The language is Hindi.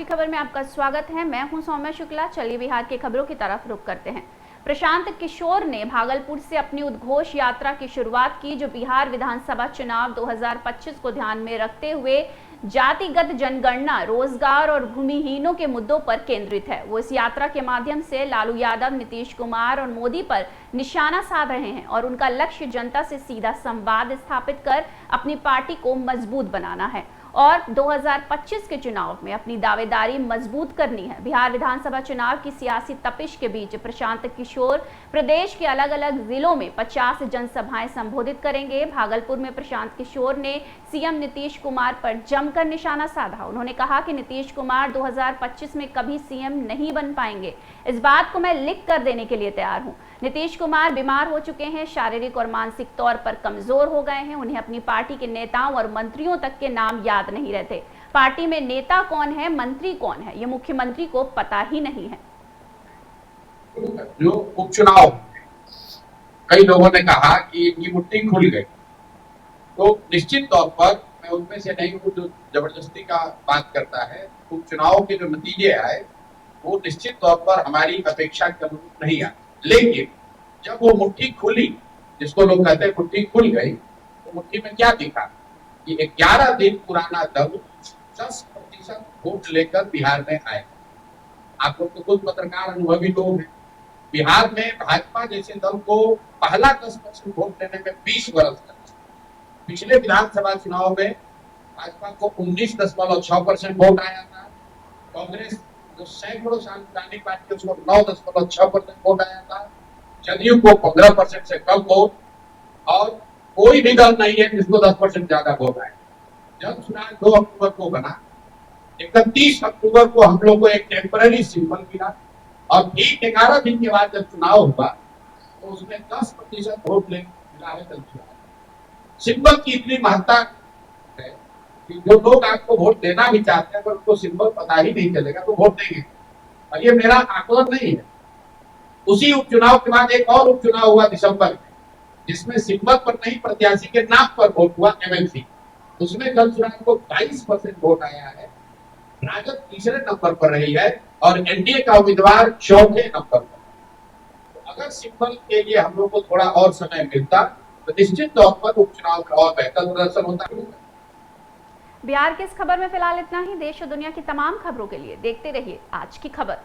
खबर में आपका स्वागत है। मैं हूं सौम्या शुक्ला। चलिए बिहार की खबरों की तरफ रुख करते हैं। प्रशांत किशोर ने भागलपुर से अपनी उद्घोष यात्रा की शुरुआत की, जो बिहार विधानसभा चुनाव 2025 को ध्यान में रखते हुए जातिगत जनगणना, रोजगार और भूमिहीनों के मुद्दों पर केंद्रित है। वो इस यात्रा के माध्यम से लालू यादव, नीतीश कुमार और मोदी पर निशाना साध रहे हैं और उनका लक्ष्य जनता से सीधा संवाद स्थापित कर अपनी पार्टी को मजबूत बनाना है और 2025 के चुनाव में अपनी दावेदारी मजबूत करनी है। बिहार विधानसभा चुनाव की सियासी तपिश के बीच प्रशांत किशोर प्रदेश के अलग अलग जिलों में 50 जनसभाएं संबोधित करेंगे। भागलपुर में प्रशांत किशोर ने सीएम नीतीश कुमार पर जमकर निशाना साधा। उन्होंने कहा कि नीतीश कुमार 2025 में कभी सीएम नहीं बन पाएंगे। इस बात को मैं लिख कर देने के लिए तैयार हूं। नीतीश कुमार बीमार हो चुके हैं, शारीरिक और मानसिक तौर पर कमजोर हो गए हैं। उन्हें अपनी पार्टी के नेताओं और मंत्रियों तक के नाम याद नहीं रहते। पार्टी में नेता कौन है, मंत्री कौन है, ये मुख्यमंत्री को पता ही नहीं है। जो उपचुनाव, कई लोगों ने कहा कि इनकी मुट्ठी खुल गई, तो निश्चित तौर पर मैं उनमें से नहीं हूं जो जबरदस्ती का बात करता है। उपचुनाव के जो नतीजे आए वो निश्चित तौर पर हमारी अपेक्षा के अनुरूप नहीं आए, लेकिन जब वो मुट्ठी खुली, जिसको लोग कहते हैं मुट्ठी खुल गई, तो मुट्ठी में क्या दिखा कि 11 दिन पुराना दल 10% वोट लेकर बिहार में आए। आप लोग तो खुद पत्रकार अनुभवी लोग हैं। बिहार में भाजपा जैसे दल को पहला 10% वोट लेने में 20 वर्ष लगे। पिछले विधानसभा चुनाव में भाजपा को 19.6% वोट आया था। कांग्रेस जो सैकड़ों साल पुरानी पार्टी, उसको 9.6% वोट आया था। जदयू को 15% से कम वोट, और कोई भी दल नहीं है जिसको 10% ज्यादा वोट आए। जब चुनाव 2 अक्टूबर को बना, 31 अक्टूबर को हम लोग को एक टेम्पररी सिंबल मिला, और ठीक 11 दिन के बाद जब चुनाव हुआ तो उसमें 10% वोट मिला है। सिंबल की इतनी महत्ता है कि जो लोग आपको वोट देना भी चाहते हैं, अगर उनको सिंबल पता ही नहीं चलेगा तो वोट देंगे। और ये मेरा आकलन नहीं है। उसी उपचुनाव के बाद एक और उपचुनाव हुआ दिसंबर में, जिसमें सिंबल पर नहीं, प्रत्याशी के नाम पर वोट हुआ, एमएलसी। उसमें कल चुनाव को 22% वोट आया है। राजद तीसरे नंबर पर रही है और एनडीए का उम्मीदवार चौथे नंबर पर। तो अगर सिंबल के लिए हम लोग को थोड़ा और समय मिलता तो निश्चित तौर पर उपचुनाव का और बेहतर प्रदर्शन होता। बिहार की इस खबर में फिलहाल इतना ही। देश और दुनिया की तमाम खबरों के लिए देखते रहिए आज की खबर।